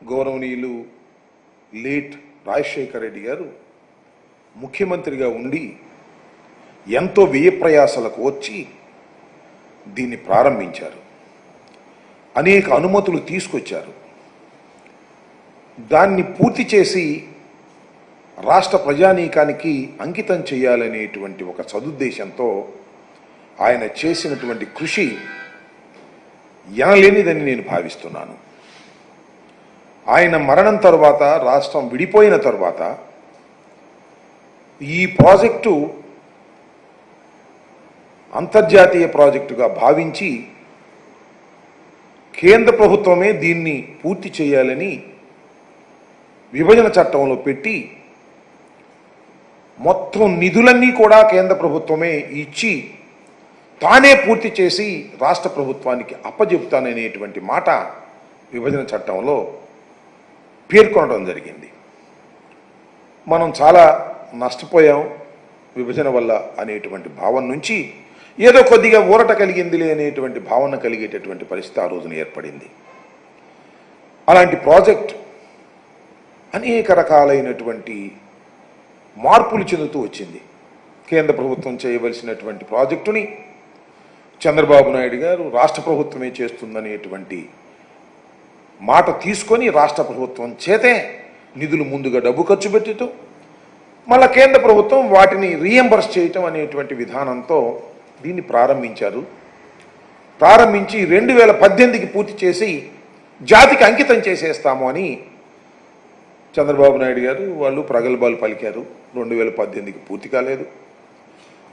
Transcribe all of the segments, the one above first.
గౌరవనీయులు లేట్ రాజశేఖర రెడ్డి గారు ముఖ్యమంత్రిగా ఉండి ఎంతో వ్యయప్రయాసలకు వచ్చి దీన్ని ప్రారంభించారు. అనేక అనుమతులు తీసుకొచ్చారు. దాన్ని పూర్తి చేసి రాష్ట్ర ప్రజానీకానికి అంకితం చేయాలనేటువంటి ఒక సదుద్దేశంతో ఆయన చేసినటువంటి కృషి ఎనలేనిదని నేను భావిస్తున్నాను. ఆయన మరణం తర్వాత, రాష్ట్రం విడిపోయిన తర్వాత ఈ ప్రాజెక్టు అంతర్జాతీయ ప్రాజెక్టుగా భావించి కేంద్ర ప్రభుత్వమే దీన్ని పూర్తి చేయాలని విభజన చట్టంలో పెట్టి మొత్తం నిధులన్నీ కూడా కేంద్ర ప్రభుత్వమే ఇచ్చి తానే పూర్తి చేసి రాష్ట్ర ప్రభుత్వానికి అప్పజెపుతాననేటువంటి మాట విభజన చట్టంలో పేర్కొనడం జరిగింది. మనం చాలా నష్టపోయాం విభజన వల్ల అనేటువంటి భావన నుంచి ఏదో కొద్దిగా ఊరట కలిగిందిలే అనేటువంటి భావన కలిగేటటువంటి పరిస్థితి ఆ రోజున ఏర్పడింది. అలాంటి ప్రాజెక్ట్ అనేక రకాలైనటువంటి మార్పులు చెందుతూ వచ్చింది. కేంద్ర ప్రభుత్వం చేయవలసినటువంటి ప్రాజెక్టుని చంద్రబాబు నాయుడు గారు రాష్ట్ర ప్రభుత్వమే చేస్తుందనేటువంటి మాట తీసుకొని రాష్ట్ర ప్రభుత్వం చేతే నిధులు ముందుగా డబ్బు ఖర్చు పెట్టడం, మళ్ళా కేంద్ర ప్రభుత్వం వాటిని రీఎంబర్స్ చేయటం అనేటువంటి విధానంతో దీన్ని ప్రారంభించారు. ప్రారంభించి 2018కి పూర్తి చేసి జాతికి అంకితం చేసేస్తాము అని చంద్రబాబు నాయుడు గారు వాళ్ళు ప్రగల్భాలు పలికారు. 2018కి పూర్తి కాలేదు.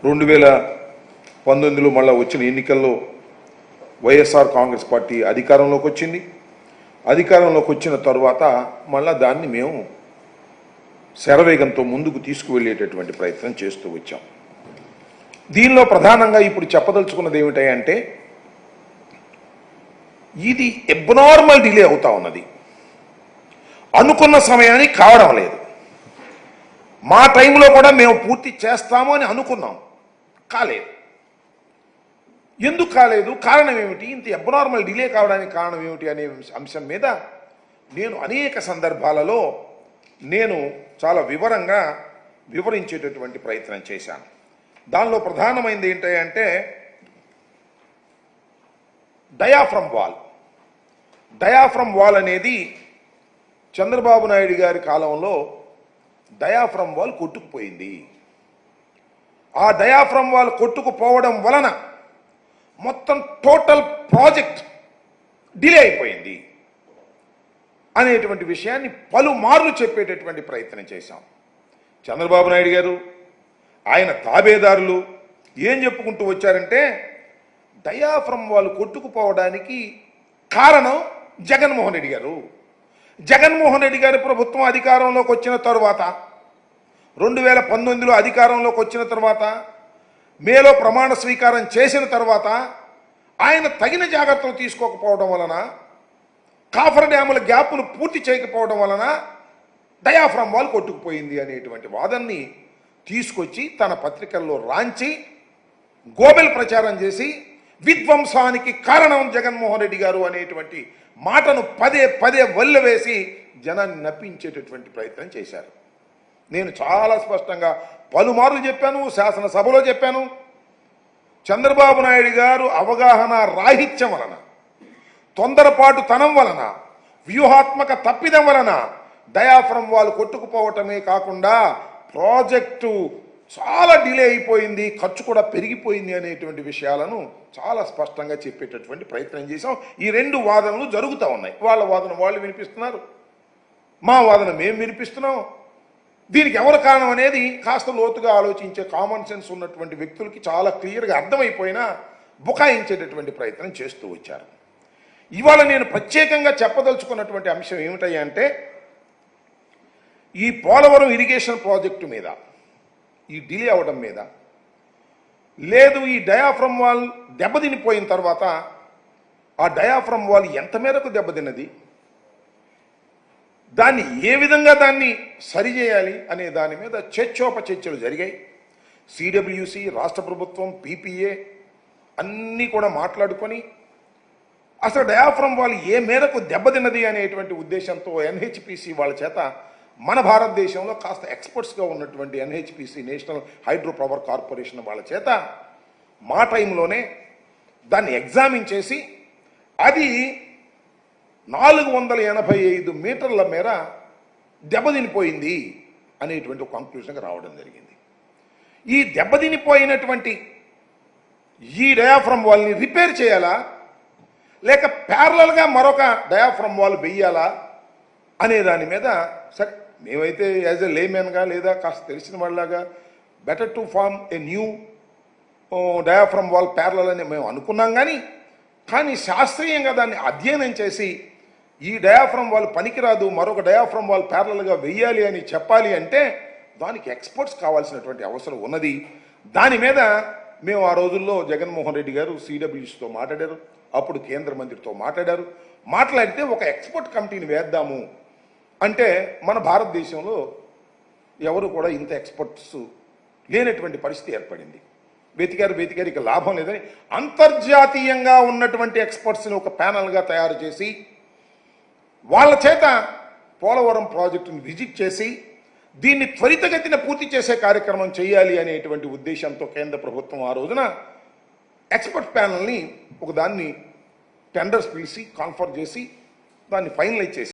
2019లో మళ్ళీ వచ్చిన ఎన్నికల్లో వైఎస్ఆర్ కాంగ్రెస్ పార్టీ అధికారంలోకి వచ్చింది. అధికారంలోకి వచ్చిన తర్వాత మళ్ళా దాన్ని మేము శరవేగంతో ముందుకు తీసుకువెళ్ళేటటువంటి ప్రయత్నం చేస్తూ వచ్చాం. దీనిలో ప్రధానంగా ఇప్పుడు చెప్పదలుచుకున్నది ఏమిటంటే ఇది అబ్నార్మల్ డిలే అవుతా ఉన్నది. అనుకున్న సమయానికి కావడం లేదు. మా టైంలో కూడా మేము పూర్తి చేస్తాము అని అనుకున్నాం, కాలేదు. ఎందుకు కాలేదు, కారణం ఏమిటి, ఇంత అబ్నార్మల్ డిలే కావడానికి కారణం ఏమిటి అనే అంశం మీద నేను అనేక సందర్భాలలో నేను చాలా వివరంగా వివరించేటటువంటి ప్రయత్నం చేశాను. దానిలో ప్రధానమైనది ఏంటంటే డయాఫ్రమ్ వాల్. డయాఫ్రమ్ వాల్ అనేది చంద్రబాబు నాయుడు గారి కాలంలో డయాఫ్రమ్ వాల్ కొట్టుకుపోయింది. ఆ డయాఫ్రమ్ వాల్ కొట్టుకుపోవడం వలన మొత్తం టోటల్ ప్రాజెక్ట్ డిలే అయిపోయింది అనేటువంటి విషయాన్ని పలుమార్లు చెప్పేటటువంటి ప్రయత్నం చేశాం. చంద్రబాబు నాయుడు గారు ఆయన తాబేదారులు ఏం చెప్పుకుంటూ వచ్చారంటే డయాఫ్రమ్ వాల్ కొట్టుకుపోవడానికి కారణం జగన్మోహన్ రెడ్డి గారు. జగన్మోహన్ రెడ్డి గారి ప్రభుత్వం అధికారంలోకి వచ్చిన తర్వాత 2019లో అధికారంలోకి వచ్చిన తర్వాత మేలో ప్రమాణ స్వీకారం చేసిన తర్వాత ఆయన తగిన జాగ్రత్తలు తీసుకోకపోవడం వలన, కాఫర్ డ్యాముల గ్యాపులు పూర్తి చేయకపోవడం వలన డయాఫ్రమ్ వాల్ కొట్టుకుపోయింది అనేటువంటి వాదనని తీసుకొచ్చి తన పత్రికల్లో రాంచి గోబెల్ ప్రచారం చేసి విధ్వంసానికి కారణం జగన్మోహన్ రెడ్డి గారు అనేటువంటి మాటను పదే పదే వల్లవేసి జనాన్ని నప్పించేటటువంటి ప్రయత్నం చేశారు. నేను చాలా స్పష్టంగా పలుమార్లు చెప్పాను, శాసనసభలో చెప్పాను. చంద్రబాబు నాయుడు గారు అవగాహన రాహిత్యం వలన, తొందరపాటు తనం వలన, వ్యూహాత్మక తప్పిదం వలన డయాఫ్రమ్ వాల్ కొట్టుకుపోవటమే కాకుండా ప్రాజెక్టు చాలా డిలే అయిపోయింది, ఖర్చు కూడా పెరిగిపోయింది అనేటువంటి విషయాలను చాలా స్పష్టంగా చెప్పేటటువంటి ప్రయత్నం చేశాం. ఈ రెండు వాదనలు జరుగుతూ ఉన్నాయి. వాళ్ళ వాదన వాళ్ళు వినిపిస్తున్నారు, మా వాదన మేము వినిపిస్తున్నాం. దీనికి ఎవరు కారణం అనేది కాస్త లోతుగా ఆలోచించే కామన్ సెన్స్ ఉన్నటువంటి వ్యక్తులకి చాలా క్లియర్గా అర్థమైపోయినా బుకాయించేటటువంటి ప్రయత్నం చేస్తూ వచ్చారు. ఇవాళ నేను ప్రత్యేకంగా చెప్పదలుచుకున్నటువంటి అంశం ఏమిటంటే ఈ పోలవరం ఇరిగేషన్ ప్రాజెక్టు మీద ఈ డిలే అవడం మీద, లేదు ఈ డయాఫ్రమ్ వాల్ దెబ్బతినిపోయిన తర్వాత ఆ డయాఫ్రమ్ వాల్ ఎంత మేరకు దెబ్బతిన్నది, దాన్ని ఏ విధంగా దాన్ని సరిచేయాలి అనే దాని మీద చర్చోపచర్చలు జరిగాయి. సిడబ్ల్యూసి, రాష్ట్ర ప్రభుత్వం, పీపీఏ అన్నీ కూడా మాట్లాడుకొని అసలు డయాఫ్రమ్ వాల్ ఏ మేరకు దెబ్బతిన్నది అనేటువంటి ఉద్దేశంతో ఎన్హెచ్పిసి వాళ్ళ చేత మన భారతదేశంలో కాస్త ఎక్స్పర్ట్స్గా ఉన్నటువంటి NHPC national hydro power corporation వాళ్ళ చేత మా టైంలోనే దాన్ని ఎగ్జామిన్ చేసి అది 485 మీటర్ల మేర దెబ్బతినిపోయింది అనేటువంటి ఒక కంక్లూషన్కి రావడం జరిగింది. ఈ దెబ్బతినిపోయినటువంటి ఈ డయాఫ్రమ్ వాల్ని రిపేర్ చేయాలా లేక ప్యారలల్గా మరొక డయాఫ్రమ్ వాల్ వెయ్యాలా అనే దాని మీద సరే మేమైతే యాజ్ ఎ లేమెన్గా లేదా కాస్త తెలిసిన వాళ్ళలాగా better to form a new diaphragm wall parallel అని మేము అనుకున్నాం. కానీ శాస్త్రీయంగా దాన్ని అధ్యయనం చేసి ఈ డయాఫ్రమ్ వాల్ పనికిరాదు, మరొక డయాఫ్రమ్ వాల్ ప్యారలల్గా వెయ్యాలి అని చెప్పాలి అంటే దానికి ఎక్స్పర్ట్స్ కావాల్సినటువంటి అవసరం ఉన్నది. దాని మీద మేము ఆ రోజుల్లో జగన్మోహన్ రెడ్డి గారు సిడబ్ల్యూసీతో మాట్లాడారు, అప్పుడు కేంద్ర మంత్రితో మాట్లాడారు. మాట్లాడితే ఒక ఎక్స్పర్ట్ కమిటీని వేద్దాము అంటే మన భారతదేశంలో ఎవరు కూడా ఇంత ఎక్స్పర్ట్స్ లేనటువంటి పరిస్థితి ఏర్పడింది. వెతికారు ఇక లాభం లేదని అంతర్జాతీయంగా ఉన్నటువంటి ఎక్స్పర్ట్స్ని ఒక ప్యానల్గా తయారు చేసి వాళ్ళ చేత పోలవరం ప్రాజెక్టును విజిట్ చేసి దీన్ని త్వరితగతిన పూర్తి చేసే కార్యక్రమం చేయాలి అనేటువంటి ఉద్దేశంతో కేంద్ర ప్రభుత్వం ఆ రోజున ఎక్స్పర్ట్ ప్యానల్ని ఒకదాన్ని టెండర్స్ పిలిచి కాన్ఫర్ చేసి దాన్ని ఫైనలైజ్ చేసి